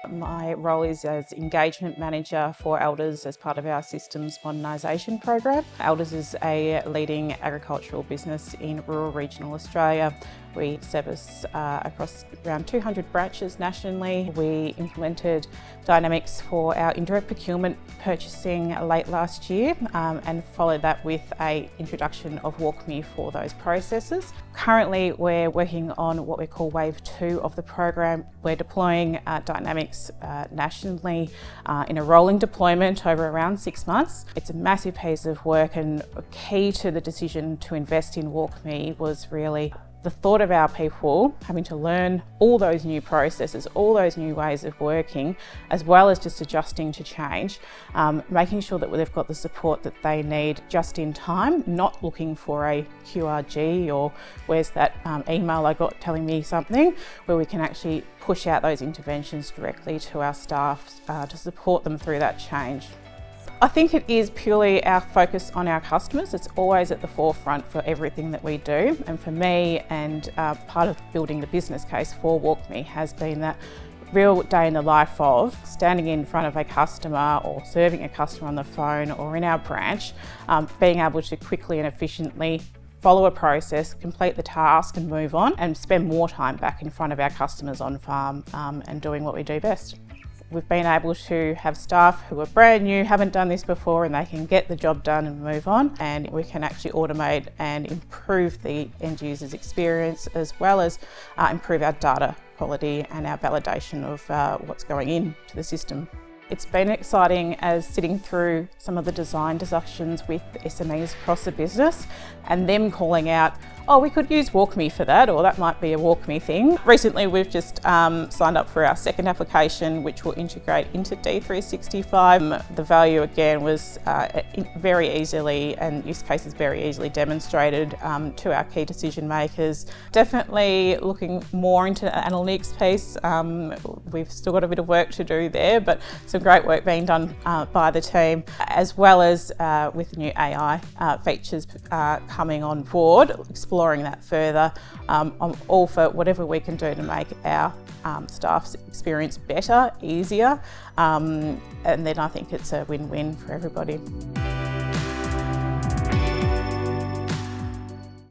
My role is as Engagement Manager for Elders as part of our Systems Modernisation program. Elders is a leading agricultural business in rural regional Australia. We service across around 200 branches nationally. We implemented Dynamics for our indirect procurement purchasing late last year and followed that with an introduction of WalkMe for those processes. Currently, we're working on what we call Wave 2 of the program. We're deploying Dynamics nationally in a rolling deployment over around 6 months. It's a massive piece of work, and key to the decision to invest in WalkMe was really the thought of our people having to learn all those new processes, all those new ways of working, as well as just adjusting to change, making sure that they've got the support that they need just in time, not looking for a QRG or where's that email I got telling me something, where we can actually push out those interventions directly to our staff to support them through that change. I think it is purely our focus on our customers. It's always at the forefront for everything that we do. And for me, and part of building the business case for WalkMe has been that real day in the life of standing in front of a customer or serving a customer on the phone or in our branch, being able to quickly and efficiently follow a process, complete the task and move on, and spend more time back in front of our customers on farm and doing what we do best. We've been able to have staff who are brand new, haven't done this before, and they can get the job done and move on. And we can actually automate and improve the end user's experience, as well as improve our data quality and our validation of what's going into the system. It's been exciting as sitting through some of the design discussions with SMEs across the business and them calling out, oh, we could use WalkMe for that, or that might be a WalkMe thing. Recently, we've just signed up for our second application, which will integrate into D365. The value, again, was very easily, and use cases very easily demonstrated to our key decision makers. Definitely looking more into the analytics piece. We've still got a bit of work to do there, but some great work being done by the team, as well as with new AI features coming on board, exploring that further. I'm all for whatever we can do to make our staff's experience better, easier, and then I think it's a win-win for everybody.